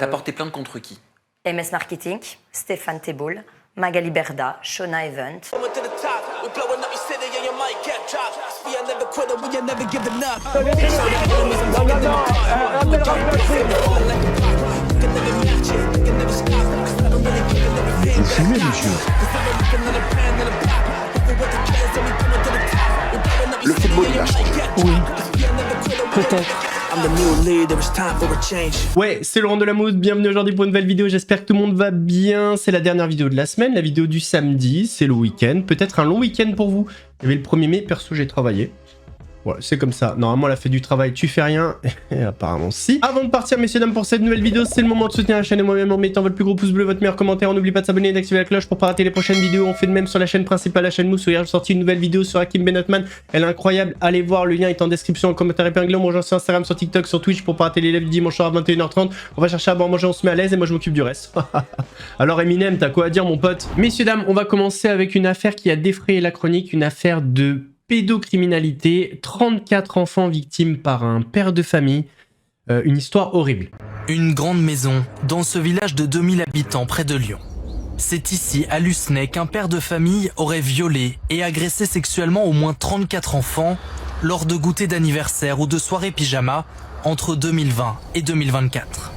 T'as porté plainte contre qui? MS Marketing, Stéphane Teboul, Magali Berda, Shona Event. Vous fumez, monsieur? Le football, il a changé. Oui. Peut-être. Ouais, c'est Laurent Delamotte, bienvenue aujourd'hui pour une nouvelle vidéo, j'espère que tout le monde va bien. C'est la dernière vidéo de la semaine, la vidéo du samedi, c'est le week-end, peut-être un long week-end pour vous. Il y avait le 1er mai, perso j'ai travaillé. Voilà, c'est comme ça. Normalement, elle a fait du travail, tu fais rien. Et apparemment, si. Avant de partir, messieurs, dames, pour cette nouvelle vidéo, c'est le moment de soutenir la chaîne et moi-même en mettant votre plus gros pouce bleu, votre meilleur commentaire. N'oubliez pas de s'abonner et d'activer la cloche pour pas rater les prochaines vidéos. On fait de même sur la chaîne principale, la chaîne Mousse. Hier, j'ai sorti une nouvelle vidéo sur Hakim Benotman. Elle est incroyable. Allez voir, le lien est en description, en commentaire épinglé. On mange sur Instagram, sur TikTok, sur Twitch pour pas rater les lives du dimanche soir à 21h30. On va chercher à boire, manger, on se met à l'aise et moi je m'occupe du reste. Alors Eminem, t'as quoi à dire, mon pote? Messieurs, dames, on va commencer avec une affaire qui a défrayé la chronique, une affaire de pédocriminalité, 34 enfants victimes par un père de famille, une histoire horrible. Une grande maison dans ce village de 2000 habitants près de Lyon. C'est ici, à Lucenay, qu'un père de famille aurait violé et agressé sexuellement au moins 34 enfants lors de goûters d'anniversaire ou de soirées pyjama entre 2020 et 2024.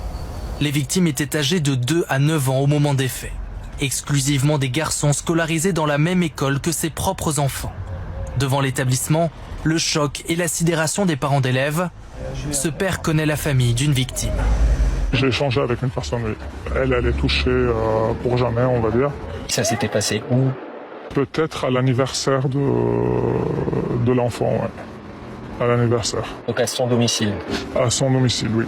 Les victimes étaient âgées de 2 à 9 ans au moment des faits, exclusivement des garçons scolarisés dans la même école que ses propres enfants. Devant l'établissement, le choc et la sidération des parents d'élèves, ce père connaît la famille d'une victime. J'ai échangé avec une personne, oui. Elle est touchée pour jamais, on va dire. Ça s'était passé où? Peut-être à l'anniversaire de l'enfant, ouais. À l'anniversaire. Donc à son domicile. À son domicile, oui.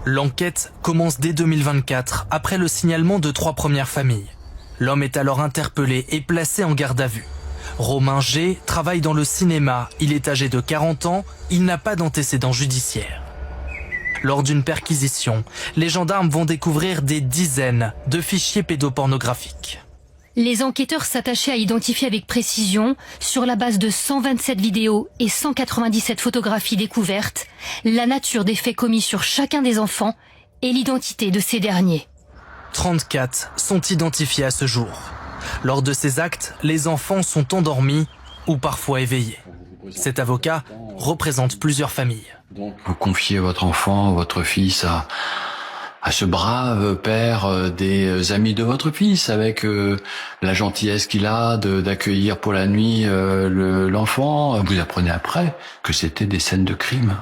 L'enquête commence dès 2024, après le signalement de 3 premières familles. L'homme est alors interpellé et placé en garde à vue. Romain G travaille dans le cinéma, il est âgé de 40 ans, il n'a pas d'antécédents judiciaires. Lors d'une perquisition, les gendarmes vont découvrir des dizaines de fichiers pédopornographiques. Les enquêteurs s'attachaient à identifier avec précision, sur la base de 127 vidéos et 197 photographies découvertes, la nature des faits commis sur chacun des enfants et l'identité de ces derniers. 34 sont identifiés à ce jour. Lors de ces actes, les enfants sont endormis ou parfois éveillés. Cet avocat représente plusieurs familles. Vous confiez votre enfant, votre fils à ce brave père des amis de votre fils, avec la gentillesse qu'il a d'accueillir pour la nuit l'enfant. Vous apprenez après que c'était des scènes de crime.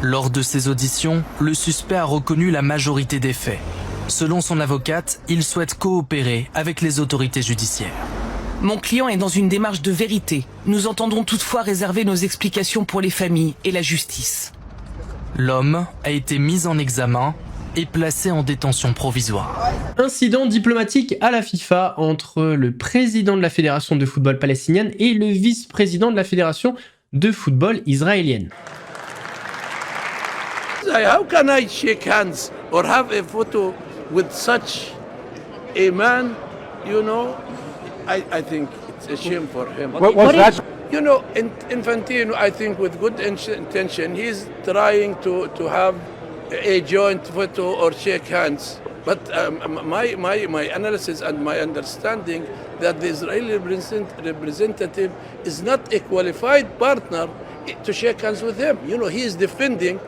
Lors de ces auditions, le suspect a reconnu la majorité des faits. Selon son avocate, il souhaite coopérer avec les autorités judiciaires. Mon client est dans une démarche de vérité. Nous entendons toutefois réserver nos explications pour les familles et la justice. L'homme a été mis en examen et placé en détention provisoire. Incident diplomatique à la FIFA entre le président de la fédération de football palestinienne et le vice-président de la fédération de football israélienne. How can I shake hands or have a photo with such a man? You know, I think it's a shame for him. What was that? You know, Infantino, I think with good intention, he's trying to have a joint photo or shake hands. But my analysis and my understanding that the Israeli representative is not a qualified partner to shake hands with him. You know, he is defending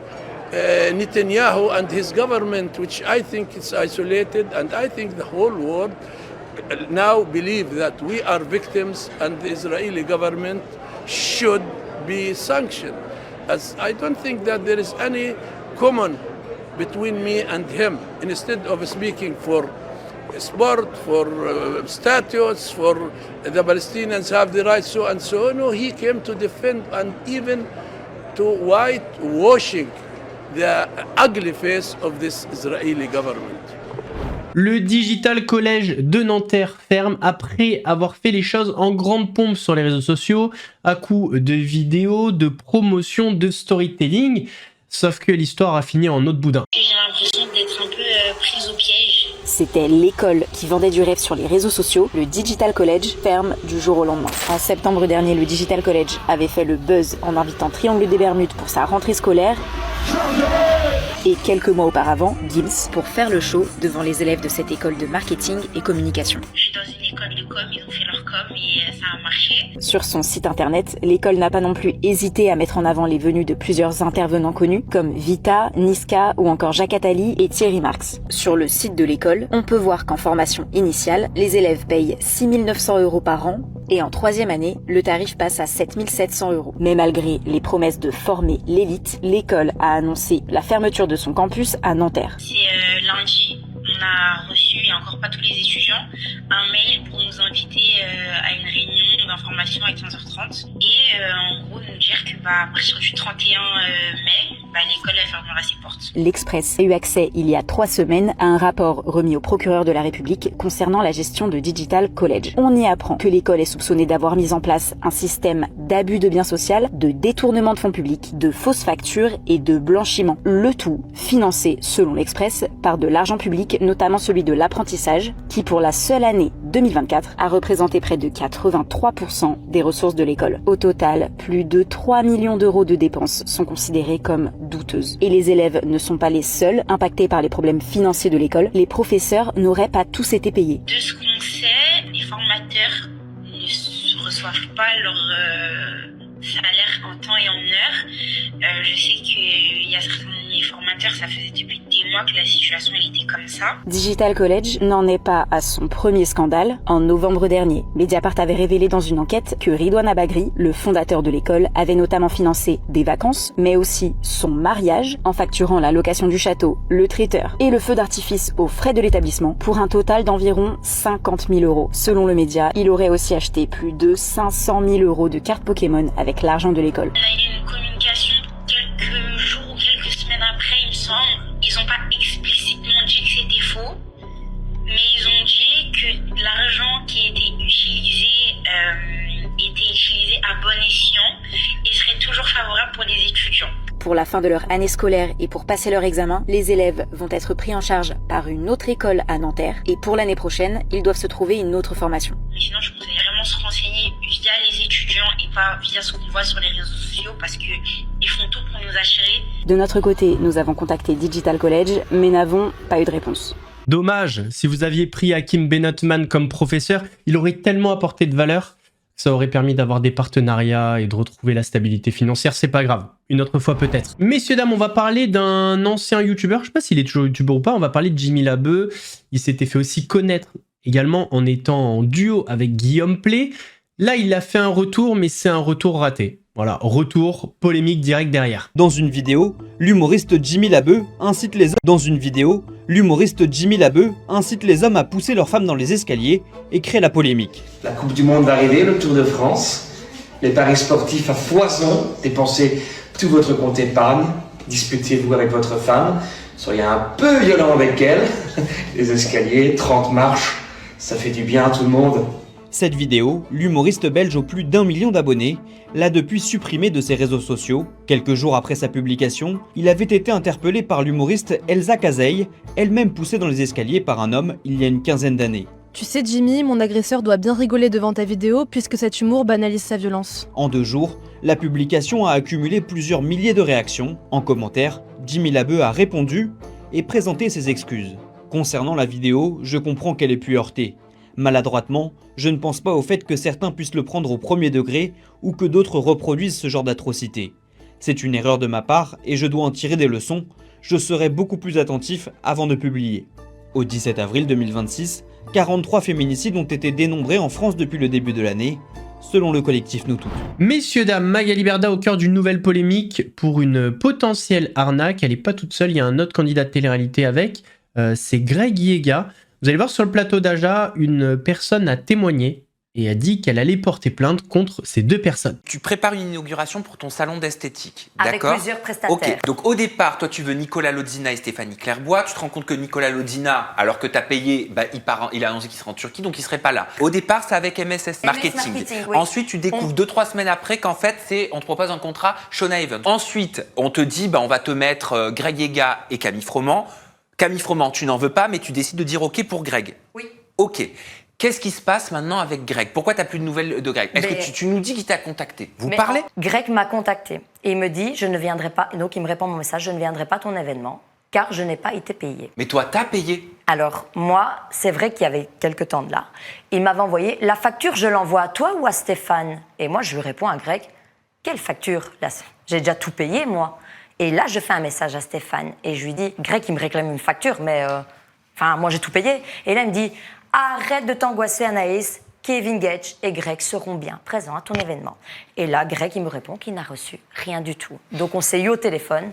Netanyahu and his government, which I think is isolated, and I think the whole world now believe that we are victims and the Israeli government should be sanctioned. As I don't think that there is any common between me and him. Instead of speaking for sport, for status, for the Palestinians have the right, so and so, no, he came to defend and even to whitewashing the ugly face of this Israeli government. Le Digital College de Nanterre ferme après avoir fait les choses en grande pompe sur les réseaux sociaux, à coup de vidéos, de promotion, de storytelling. Sauf que l'histoire a fini en autre boudin. J'ai l'impression d'être un peu prise au piège. C'était l'école qui vendait du rêve sur les réseaux sociaux. Le Digital College ferme du jour au lendemain. En septembre dernier, le Digital College avait fait le buzz en invitant Triangle des Bermudes pour sa rentrée scolaire. et quelques mois auparavant, Gims, pour faire le show devant les élèves de cette école de marketing et communication. Je suis dans une école de com, ils ont fait leur com et ça a marché. Sur son site internet, l'école n'a pas non plus hésité à mettre en avant les venues de plusieurs intervenants connus comme Vita, Niska ou encore Jacques Attali et Thierry Marx. Sur le site de l'école, on peut voir qu'en formation initiale, les élèves payent 6 900 € par an et en troisième année, le tarif passe à 7 700 €. Mais malgré les promesses de former l'élite, l'école a annoncé la fermeture de son campus à Nanterre. C'est lundi, on a reçu, et encore pas tous les étudiants, un mail pour nous inviter à une réunion d'information à 15h30 et en gros nous dire que à partir du 31 mai, l'école elle fermera ses portes. L'Express a eu accès il y a 3 semaines à un rapport remis au procureur de la République concernant la gestion de Digital College. On y apprend que l'école est soupçonnée d'avoir mis en place un système d'abus de biens sociaux, de détournement de fonds publics, de fausses factures et de blanchiment. Le tout financé, selon l'Express, par de l'argent public, notamment celui de l'apprentissage, qui pour la seule année 2024 a représenté près de 83% des ressources de l'école. Au total, plus de 3 millions d'euros de dépenses sont considérées comme douteuses. Et les élèves ne sont pas les seuls impactés par les problèmes financiers de l'école. Les professeurs n'auraient pas tous été payés. De ce qu'on sait, les formateurs ne reçoivent pas leur salaire en temps et en heure. Je sais qu'il y a certains formateurs, ça faisait depuis des mois que la situation elle était comme ça. Digital College n'en est pas à son premier scandale. En novembre dernier, Mediapart avait révélé dans une enquête que Ridwan Abagri, le fondateur de l'école, avait notamment financé des vacances, mais aussi son mariage, en facturant la location du château, le traiteur et le feu d'artifice aux frais de l'établissement, pour un total d'environ 50 000 €. Selon le média, il aurait aussi acheté plus de 500 000 € de cartes Pokémon avec l'argent de l'école. On a eu une communication quelques jours ou quelques semaines après, il me semble. Ils n'ont pas explicitement dit que c'était faux, mais ils ont dit que l'argent qui était utilisé à bon escient et serait toujours favorable pour les étudiants. Pour la fin de leur année scolaire et pour passer leur examen, les élèves vont être pris en charge par une autre école à Nanterre et pour l'année prochaine, ils doivent se trouver une autre formation. Mais sinon, je conseille vraiment se renseigner via les étudiants et pas via ce qu'on voit sur les réseaux sociaux parce qu'ils font tout pour nous assurer. De notre côté, nous avons contacté Digital College, mais n'avons pas eu de réponse. Dommage, si vous aviez pris Hakim Benotman comme professeur, il aurait tellement apporté de valeur. Ça aurait permis d'avoir des partenariats et de retrouver la stabilité financière, c'est pas grave. Une autre fois peut-être. Messieurs, dames, on va parler d'un ancien youtubeur, je sais pas s'il est toujours youtubeur ou pas, on va parler de Jimmy Labeu. Il s'était fait aussi connaître également en étant en duo avec Guillaume Play. Là, il a fait un retour, mais c'est un retour raté. Voilà, retour polémique direct derrière. Dans une vidéo, l'humoriste Jimmy Labeu incite les hommes à pousser leurs femmes dans les escaliers et crée la polémique. La Coupe du Monde va arriver, le Tour de France, les paris sportifs à foison, dépensez tout votre compte épargne, disputez-vous avec votre femme, soyez un peu violent avec elle, les escaliers, 30 marches, ça fait du bien à tout le monde. Cette vidéo, l'humoriste belge aux plus d'1 million d'abonnés l'a depuis supprimée de ses réseaux sociaux. Quelques jours après sa publication, il avait été interpellé par l'humoriste Elsa Cazeille, elle-même poussée dans les escaliers par un homme il y a une quinzaine d'années. Tu sais Jimmy, mon agresseur doit bien rigoler devant ta vidéo puisque cet humour banalise sa violence. En 2 jours, la publication a accumulé plusieurs milliers de réactions. En commentaire, Jimmy Labeu a répondu et présenté ses excuses. Concernant la vidéo, je comprends qu'elle ait pu heurter. Maladroitement, je ne pense pas au fait que certains puissent le prendre au premier degré ou que d'autres reproduisent ce genre d'atrocité. C'est une erreur de ma part et je dois en tirer des leçons. Je serai beaucoup plus attentif avant de publier. Au 17 avril 2026, 43 féminicides ont été dénombrés en France depuis le début de l'année, selon le collectif Nous Toutes. Messieurs, dames, Magali Berda au cœur d'une nouvelle polémique pour une potentielle arnaque. Elle n'est pas toute seule, il y a un autre candidat de télé-réalité avec, c'est Greg Yega. Vous allez voir sur le plateau d'Aja, une personne a témoigné et a dit qu'elle allait porter plainte contre ces 2 personnes. Tu prépares une inauguration pour ton salon d'esthétique, avec d'accord? plusieurs prestataires. Ok, donc au départ, toi tu veux Nicolas Lodzina et Stéphanie Clairbois, tu te rends compte que Nicolas Lodzina, alors que tu as payé, il a annoncé qu'il serait en Turquie, donc il serait pas là. Au départ, c'est avec MSS Marketing. Oui. Ensuite, tu découvres 2-3 semaines après qu'en fait, on te propose un contrat Shona Event. Ensuite, on te dit, on va te mettre Greg Yega et Camille Froment. Camille Froment, tu n'en veux pas, mais tu décides de dire OK pour Greg. Oui. OK. Qu'est-ce qui se passe maintenant avec Greg? Pourquoi tu n'as plus de nouvelles de Greg? Est-ce que tu nous dis qu'il t'a contacté? Vous parlez? Greg m'a contacté et il me dit je ne viendrai pas. Et donc il me répond mon message, je ne viendrai pas à ton événement. car je n'ai pas été payée. Mais toi, t'as payé. Alors, moi, c'est vrai qu'il y avait quelques temps de là, il m'avait envoyé, la facture, je l'envoie à toi ou à Stéphane? Et moi, je lui réponds à Greg, quelle facture? Là, j'ai déjà tout payé, moi. Et là, je fais un message à Stéphane et je lui dis, Greg, il me réclame une facture, mais moi, j'ai tout payé. Et là, il me dit, arrête de t'angoisser, Anaïs. Kevin Gage et Greg seront bien présents à ton événement. Et là, Greg, il me répond qu'il n'a reçu rien du tout. Donc, on s'est eu au téléphone.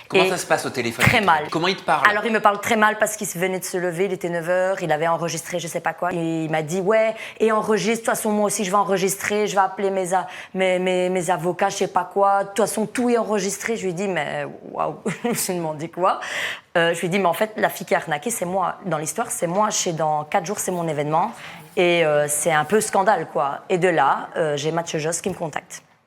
Comment ça se passe au téléphone? Très mal. Comment il te parle? Alors, il me parle très mal parce qu'il venait de se lever, il était 9h, il avait enregistré je sais pas quoi. Et il m'a dit, ouais, et enregistre, de toute façon, moi aussi, je vais enregistrer, je vais appeler mes avocats, je sais pas quoi. De toute façon, tout est enregistré. Je lui ai dit, mais waouh, je me suis demandé quoi. Je lui ai dit, mais en fait, la fille qui a arnaqué, c'est moi. Dans l'histoire, c'est moi. Dans 4 jours, c'est mon événement. Et c'est un peu scandale, quoi. Et de là, j'ai Mathieu Josse qui me contacte.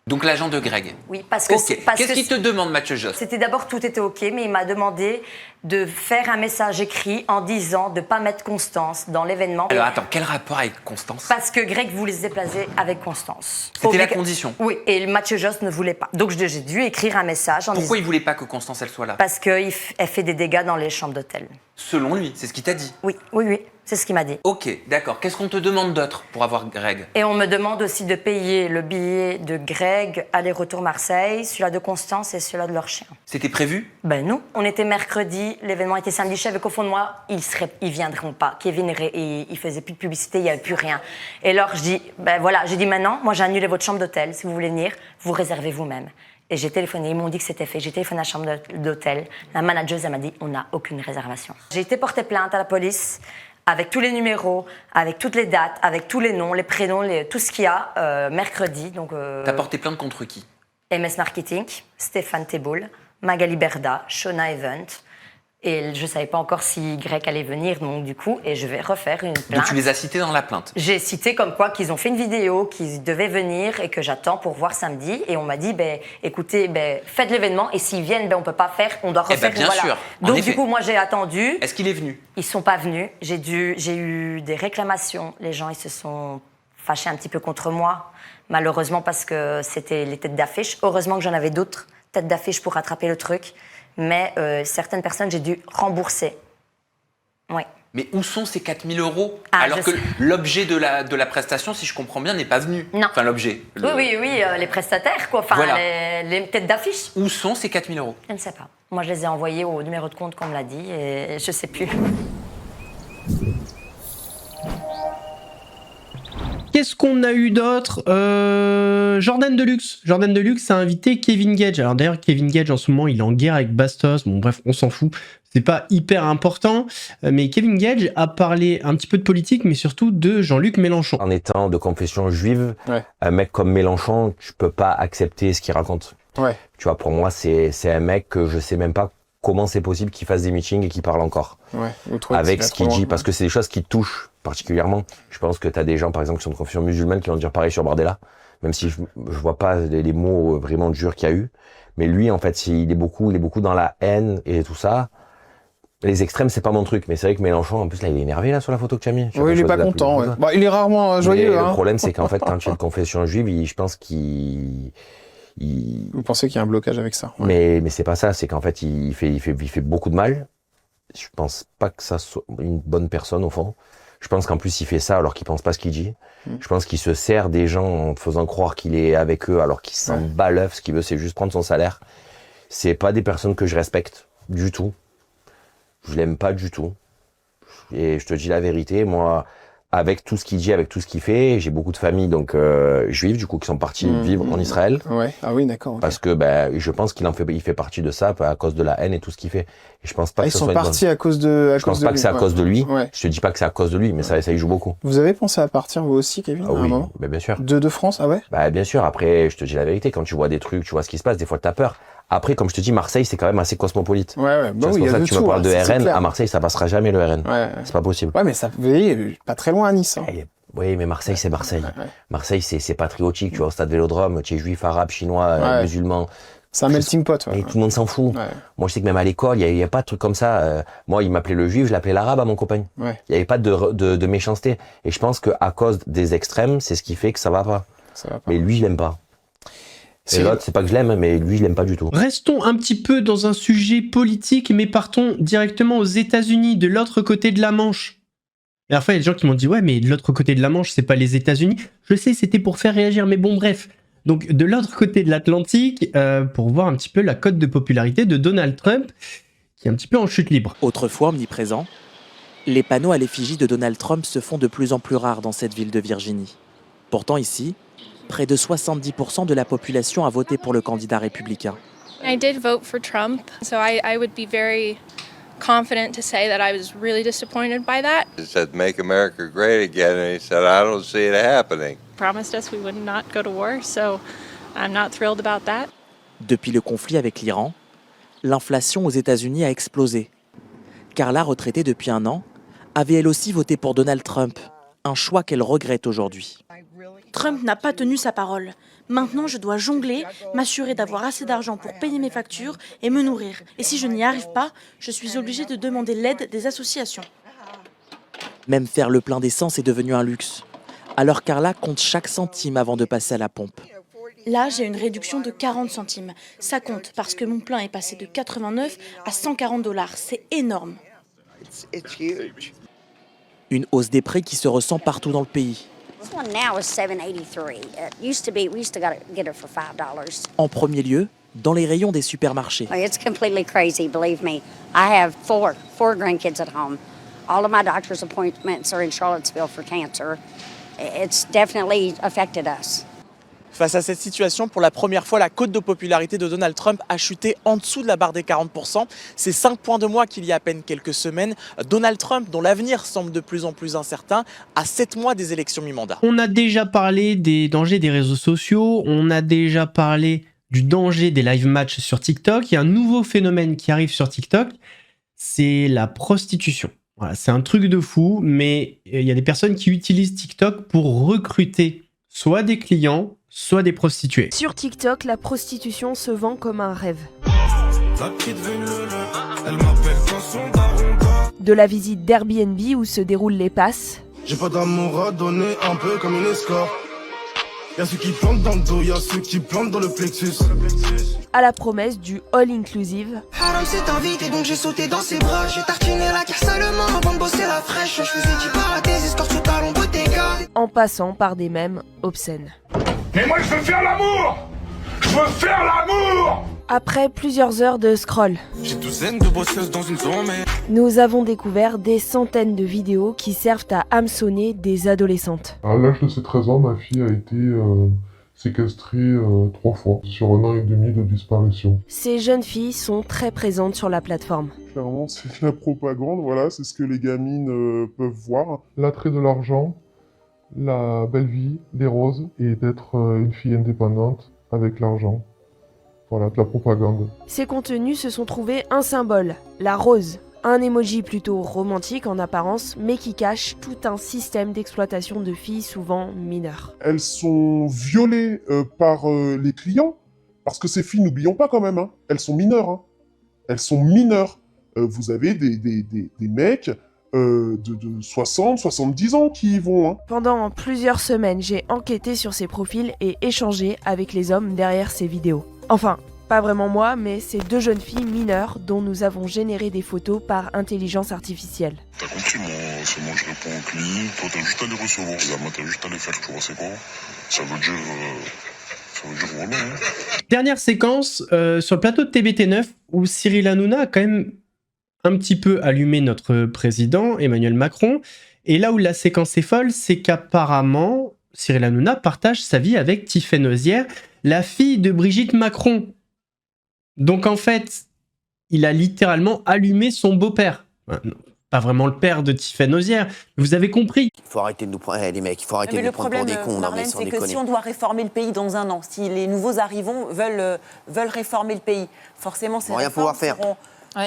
Donc l'agent de Greg. Oui, parce que... Okay. Qu'est-ce qu'il te demande, Mathieu Josse? C'était d'abord, tout était OK, mais il m'a demandé de faire un message écrit en disant de ne pas mettre Constance dans l'événement. Alors attends, quel rapport avec Constance? Parce que Greg voulait se déplacer avec Constance. C'était la condition? Oui, et Mathieu Josse ne voulait pas. Donc j'ai dû écrire un message en disant... Pourquoi il ne voulait pas que Constance elle soit là? Parce qu'elle fait des dégâts dans les chambres d'hôtel. Selon lui, c'est ce qu'il t'a dit? Oui, c'est ce qu'il m'a dit. Ok, d'accord. Qu'est-ce qu'on te demande d'autre pour avoir Greg? Et on me demande aussi de payer le billet de Greg, aller-retour Marseille, celui-là de Constance et celui-là de leur chien. C'était prévu? Ben non. On était mercredi, l'événement était samedi. Je savais qu'au fond de moi, ils viendront pas. Kevin, il faisait plus de publicité, il n'y avait plus rien. Et alors je dis, ben voilà, j'ai dit maintenant, moi j'ai annulé votre chambre d'hôtel. Si vous voulez venir, vous réservez vous-même. Et j'ai téléphoné, ils m'ont dit que c'était fait. J'ai téléphoné à la chambre d'hôtel. La manageuse, elle m'a dit, on n'a aucune réservation. J'ai été porter plainte à la police avec tous les numéros, avec toutes les dates, avec tous les noms, les prénoms, tout ce qu'il y a mercredi. T'as porté plainte contre qui? MS Marketing, Stéphane Teboul, Magali Berda, Shona Event. Et je ne savais pas encore si Greg allait venir, donc du coup, et je vais refaire une plainte. Donc tu les as cités dans la plainte? J'ai cité comme quoi qu'ils ont fait une vidéo, qu'ils devaient venir et que j'attends pour voir samedi. Et on m'a dit, écoutez, faites l'événement et s'ils viennent, on ne peut pas faire, on doit refaire. Bien sûr. Donc du coup, moi j'ai attendu. Est-ce qu'il est venu? Ils ne sont pas venus. J'ai eu des réclamations. Les gens, ils se sont fâchés un petit peu contre moi, malheureusement parce que c'était les têtes d'affiche. Heureusement que j'en avais d'autres têtes d'affiche pour rattraper le truc. Mais certaines personnes, j'ai dû rembourser. Oui. Mais où sont ces 4 000 euros? Alors que l'objet de la prestation, si je comprends bien, n'est pas venu. Non. Enfin, l'objet. Oui, les prestataires, quoi. Enfin, voilà. les têtes d'affiche. Où sont ces 4 000 euros? Je ne sais pas. Moi, je les ai envoyés au numéro de compte, comme on l'a dit, et je ne sais plus. Qu'est-ce qu'on a eu d'autre? Jordan Deluxe. Jordan Deluxe a invité Kevin Gage. Alors d'ailleurs, Kevin Gage, en ce moment, il est en guerre avec Bastos. Bon, bref, on s'en fout. C'est pas hyper important. Mais Kevin Gage a parlé un petit peu de politique, mais surtout de Jean-Luc Mélenchon. En étant de confession juive, un mec comme Mélenchon, tu peux pas accepter ce qu'il raconte. Ouais. Tu vois, pour moi, c'est un mec que je sais même pas comment c'est possible qu'il fasse des meetings et qu'il parle encore. Ouais. Avec ce qu'il dit, parce que c'est des choses qui touchent particulièrement. Je pense que tu as des gens, par exemple, qui sont de confession musulmane qui vont dire pareil sur Bardella, même si je vois pas les mots vraiment durs qu'il y a eu. Mais lui, en fait, il est beaucoup dans la haine et tout ça. Les extrêmes, c'est pas mon truc. Mais c'est vrai que Mélenchon, en plus, là, il est énervé là sur la photo que tu as mis. Oui, il est pas content. Ouais. Bah, il est rarement joyeux. Le problème, c'est qu'en fait, quand tu es de confession juive, je pense qu'il... Vous pensez qu'il y a un blocage avec ça? Ouais. Mais c'est pas ça. C'est qu'en fait, il fait beaucoup de mal. Je pense pas que ça soit une bonne personne, au fond. Je pense qu'en plus, il fait ça alors qu'il pense pas ce qu'il dit. Je pense qu'il se sert des gens en faisant croire qu'il est avec eux alors qu'il s'en bat l'œuf. Ce qu'il veut, c'est juste prendre son salaire. C'est pas des personnes que je respecte du tout. Je l'aime pas du tout. Et je te dis la vérité, moi, avec tout ce qu'il dit, avec tout ce qu'il fait, j'ai beaucoup de familles donc juives du coup qui sont partis vivre en Israël. Ouais. Ah oui, d'accord. Okay. Parce que je pense qu'il fait partie de ça à cause de la haine et tout ce qu'il fait. Et je pense pas que ils sont partis à cause de. Je pense pas que c'est à cause de lui. Ouais. Je te dis pas que c'est à cause de lui, mais ça y joue beaucoup. Vous avez pensé à partir vous aussi, Kevin, à un moment? Bien sûr. De France, ah ouais. Bah bien sûr. Après, je te dis la vérité, quand tu vois des trucs, tu vois ce qui se passe, des fois t'as peur. Après, comme je te dis, Marseille, c'est quand même assez cosmopolite. Ouais. Bah oui, c'est pour ça que tu me parles de RN. À Marseille, ça passera jamais le RN. Ouais. C'est pas possible. Ouais, mais ça, vous voyez, pas très loin à Nice. Hein. Oui, mais Marseille, c'est Marseille. Ouais. Marseille, c'est patriotique. Tu vois, au stade Vélodrome, tu es juif, arabe, chinois, musulman. C'est un melting pot. Et tout le monde s'en fout. Ouais. Moi, je sais que même à l'école, il y a pas de truc comme ça. Moi, il m'appelait le juif, je l'appelais l'arabe à mon copain. Ouais. Il y avait pas de méchanceté. Et je pense qu'à cause des extrêmes, c'est ce qui fait que ça va pas. Mais lui, je l'aime pas. Et l'autre, c'est pas que je l'aime, mais lui, je l'aime pas du tout. Restons un petit peu dans un sujet politique, mais partons directement aux États-Unis, de l'autre côté de la Manche. Et parfois, il y a des gens qui m'ont dit « Ouais, mais de l'autre côté de la Manche, c'est pas les États-Unis. » Je sais, c'était pour faire réagir, mais bon, bref. Donc, de l'autre côté de l'Atlantique, pour voir un petit peu la cote de popularité de Donald Trump, qui est un petit peu en chute libre. Autrefois omniprésent, les panneaux à l'effigie de Donald Trump se font de plus en plus rares dans cette ville de Virginie. Pourtant ici, près de 70% de la population a voté pour le candidat républicain. I did vote for Trump, so I would be very confident to say that I was really disappointed by that. He said, "Make America great again," and he said, "I don't see it happening." Promised us we would not go to war, so I'm not thrilled about that. Depuis le conflit avec l'Iran, l'inflation aux États-Unis a explosé. Carla, retraitée depuis 1 an, avait elle aussi voté pour Donald Trump, un choix qu'elle regrette aujourd'hui. Trump n'a pas tenu sa parole. Maintenant, je dois jongler, m'assurer d'avoir assez d'argent pour payer mes factures et me nourrir. Et si je n'y arrive pas, je suis obligée de demander l'aide des associations. Même faire le plein d'essence est devenu un luxe. Alors Carla compte chaque centime avant de passer à la pompe. Là, j'ai une réduction de 40 centimes. Ça compte parce que mon plein est passé de 89 à 140 $. C'est énorme. Une hausse des prix qui se ressent partout dans le pays. En premier lieu, dans les rayons des supermarchés. It's completely crazy, believe me. I have four grandkids at home. All of my doctor's appointments are in Charlottesville for cancer. It's definitely affected us. Face à cette situation, pour la première fois, la cote de popularité de Donald Trump a chuté en dessous de la barre des 40%. C'est 5 points de moins qu'il y a à peine quelques semaines. Donald Trump, dont l'avenir semble de plus en plus incertain, à 7 mois des élections mi-mandat. On a déjà parlé des dangers des réseaux sociaux, on a déjà parlé du danger des live matchs sur TikTok. Il y a un nouveau phénomène qui arrive sur TikTok, c'est la prostitution. Voilà, c'est un truc de fou, mais il y a des personnes qui utilisent TikTok pour recruter soit des clients, soit des prostituées. Sur TikTok, la prostitution se vend comme un rêve. De la visite d'Airbnb où se déroulent les passes. J'ai pas d'amour à donner, un peu comme une escorte. Y'a ceux qui plantent dans le dos, y'a ceux qui plantent dans le plexus. À la promesse du all-inclusive. Haram s'est invité donc j'ai sauté dans ses bras. J'ai tartiné la carte seulement avant de bosser la fraîche. Je faisais 10 pas à des escortes sous talons Bottega. En passant par des mèmes obscènes. Mais moi je veux faire l'amour. Je veux faire l'amour. Après plusieurs heures de scroll, J'ai douzaine de bosseuses dans une zone mais... nous avons découvert des centaines de vidéos qui servent à hameçonner des adolescentes. À l'âge de ses 13 ans, ma fille a été séquestrée 3 fois sur 1 an et demi de disparition. Ces jeunes filles sont très présentes sur la plateforme. Clairement, c'est de la propagande, voilà, c'est ce que les gamines peuvent voir. L'attrait de l'argent, la belle vie, des roses, et d'être une fille indépendante avec l'argent. Voilà, de la propagande. Ces contenus se sont trouvés un symbole, la rose. Un emoji plutôt romantique en apparence, mais qui cache tout un système d'exploitation de filles souvent mineures. Elles sont violées par les clients, parce que ces filles, n'oublions pas quand même, hein, elles sont mineures. Hein. Elles sont mineures. Vous avez des mecs de 60, 70 ans qui y vont. Hein. Pendant plusieurs semaines, j'ai enquêté sur ces profils et échangé avec les hommes derrière ces vidéos. Enfin, pas vraiment moi, mais ces 2 jeunes filles mineures dont nous avons généré des photos par intelligence artificielle. T'as compris, moi je réponds aux clients, toi t'as juste à les recevoir, moi t'as juste à les faire, tu vois c'est quoi? Ça veut dire voilà. Hein. Dernière séquence sur le plateau de TBT9 où Cyril Hanouna a quand même un petit peu allumé notre président Emmanuel Macron. Et là où la séquence est folle, c'est qu'apparemment Cyril Hanouna partage sa vie avec Tiphaine Ozière, la fille de Brigitte Macron. Donc en fait, il a littéralement allumé son beau-père. Pas vraiment le père de Tiphaine Ozière, mais vous avez compris. Il faut arrêter de nous prendre, les mecs, il faut arrêter de nous prendre pour des cons. Marlène, c'est que si on doit réformer le pays dans 1 an, si les nouveaux arrivants veulent réformer le pays, forcément ces réformes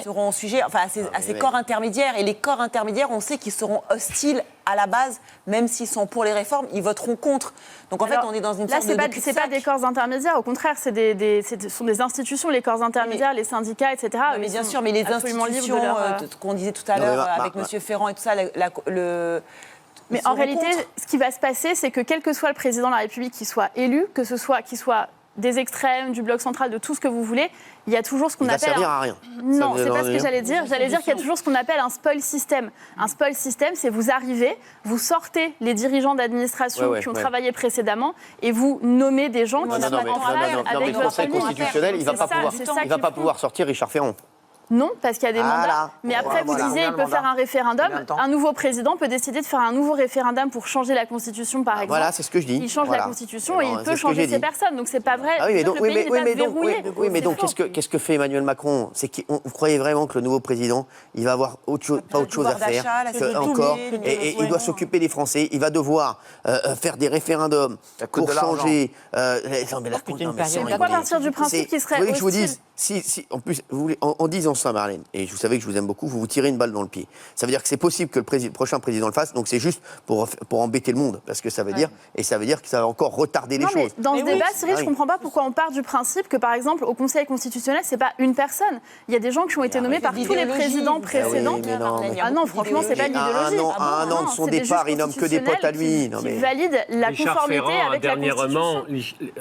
seront sujets à ces corps intermédiaires. Et les corps intermédiaires, on sait qu'ils seront hostiles à la base, même s'ils sont pour les réformes, ils voteront contre. Donc en fait, on est dans une sorte de cul-de-sac. C'est pas des corps intermédiaires, au contraire, ce sont des institutions, les corps intermédiaires, les syndicats, etc. Mais bien sûr, mais les institutions qu'on disait tout à l'heure avec M. Ferrand et tout ça, mais en réalité, ce qui va se passer, c'est que quel que soit le président de la République qui soit élu, qu'il soit des extrêmes, du bloc central, de tout ce que vous voulez, il y a toujours ce qu'on appelle... Il va servir à rien. Non, c'est pas ce que j'allais dire. J'allais dire qu'il y a toujours ce qu'on appelle un spoil system. Un spoil system, c'est vous arrivez, vous sortez les dirigeants d'administration qui ont travaillé précédemment et vous nommez des gens qui sont en phase avec le Conseil constitutionnel, il ne va pas pouvoir sortir Richard Ferrand. Non, parce qu'il y a des mandats. Mais après, vous disiez, il peut faire un référendum. Un nouveau président peut décider de faire un nouveau référendum pour changer la Constitution, par exemple. Voilà, c'est ce que je dis. Il change la Constitution et il peut changer ces personnes. Donc, c'est pas vrai. Mais donc, qu'est-ce que fait Emmanuel Macron? C'est que vous croyez vraiment que le nouveau président, il va avoir pas autre chose à faire encore. Et il doit s'occuper des Français. Il va devoir faire des référendums pour changer. Pourquoi partir du principe qu'il serait hostile? Je vous dise, si en plus, en disant ça, Marlène, et vous savez que je vous aime beaucoup, vous tirez une balle dans le pied. Ça veut dire que c'est possible que le prochain président le fasse, donc c'est juste pour embêter le monde, parce que ça veut dire, et ça veut dire que ça va encore retarder les choses. Dans ce débat, Cyril, je ne comprends pas pourquoi on part du principe que, par exemple, au Conseil constitutionnel, c'est pas une personne. Il y a des gens qui ont été nommés par tous les présidents précédents. Ah non, franchement, c'est pas l'idéologie. À un an de son départ, il nomme que des potes à lui. Qui valide la conformité avec la Constitution.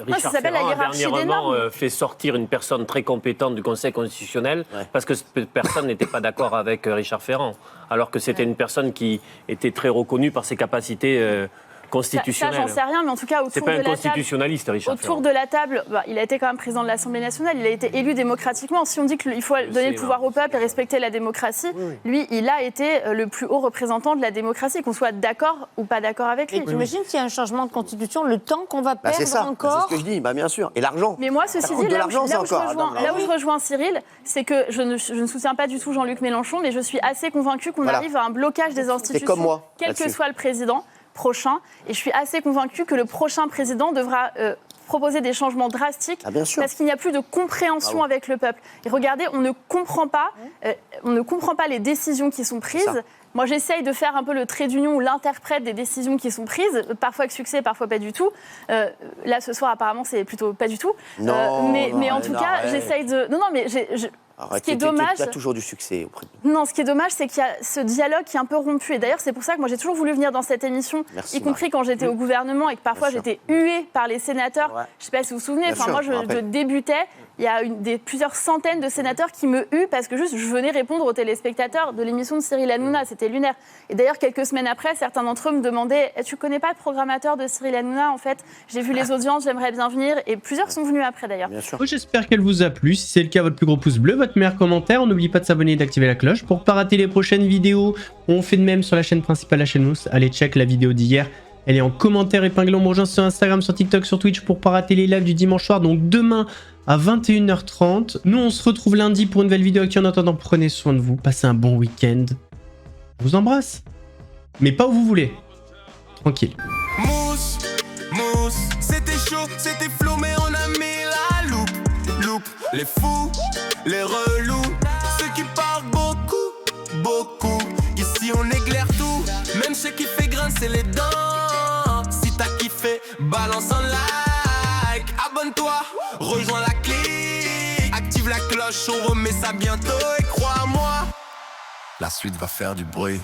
Richard Ferrand a dernièrement fait sortir une personne très compétente du Conseil constitutionnel parce que cette personne n'était pas d'accord avec Richard Ferrand, alors que c'était une personne qui était très reconnue par ses capacités constitutionnel. Ça, j'en sais rien, mais en tout cas, autour de la table... C'est pas un constitutionnaliste, Richard Ferrand. Autour de la table, il a été quand même président de l'Assemblée nationale, il a été élu démocratiquement. Si on dit qu'il faut donner le pouvoir au peuple et respecter la démocratie, lui, il a été le plus haut représentant de la démocratie, qu'on soit d'accord ou pas d'accord avec lui. J'imagine qu'il y a un changement de constitution, le temps qu'on va perdre encore... C'est ce que je dis, bien sûr. Et l'argent. Mais moi, ceci dit, là où je rejoins Cyril, c'est que je ne soutiens pas du tout Jean-Luc Mélenchon, mais je suis assez convaincue qu'on arrive à un blocage des institutions, quel que soit le président prochain, et je suis assez convaincue que le prochain président devra proposer des changements drastiques parce qu'il n'y a plus de compréhension avec le peuple. Et regardez, on ne comprend pas les décisions qui sont prises. Moi, j'essaye de faire un peu le trait d'union ou l'interprète des décisions qui sont prises, parfois avec succès, parfois pas du tout. Là, ce soir, apparemment, c'est plutôt pas du tout. Mais en tout cas, j'essaye de... Non, mais ce qui est dommage, il y a toujours du succès auprès de... Non, ce qui est dommage, c'est qu'il y a ce dialogue qui est un peu rompu. Et d'ailleurs, c'est pour ça que moi, j'ai toujours voulu venir dans cette émission, y compris quand j'étais au gouvernement et que parfois j'étais huée par les sénateurs. Je ne sais pas si vous vous souvenez, moi, je débutais. Il y a plusieurs centaines de sénateurs qui me huent parce que juste je venais répondre aux téléspectateurs de l'émission de Cyril Hanouna. C'était lunaire. Et d'ailleurs, quelques semaines après, certains d'entre eux me demandaient « Tu connais pas le programmateur de Cyril Hanouna, en fait? J'ai vu les audiences, j'aimerais bien venir. » Et plusieurs sont venus après, d'ailleurs. J'espère qu'elle vous a plu. Si c'est le cas, votre plus gros pouce bleu, votre meilleur commentaire. N'oubliez pas de s'abonner et d'activer la cloche pour ne pas rater les prochaines vidéos. On fait de même sur la chaîne principale, la chaîne Mousse. Allez, check la vidéo d'hier. Elle est en commentaire épinglé. On me rejoint sur Instagram, sur TikTok, sur Twitch pour ne pas rater les lives du dimanche soir. Donc demain à 21h30. Nous, on se retrouve lundi pour une nouvelle vidéo actu. En attendant, prenez soin de vous. Passez un bon week-end. Je vous embrasse. Mais pas où vous voulez. Tranquille. Mousse, c'était chaud, c'était flou, mais on a mis la loupe. Les fous, les relous, ceux qui parlent beaucoup. Ici, on éclaire tout, même ceux qui fait grincer les dents. Si t'as kiffé, balance un like. Abonne-toi, rejoins la clique. Active la cloche, on remet ça bientôt. Et crois-moi, la suite va faire du bruit.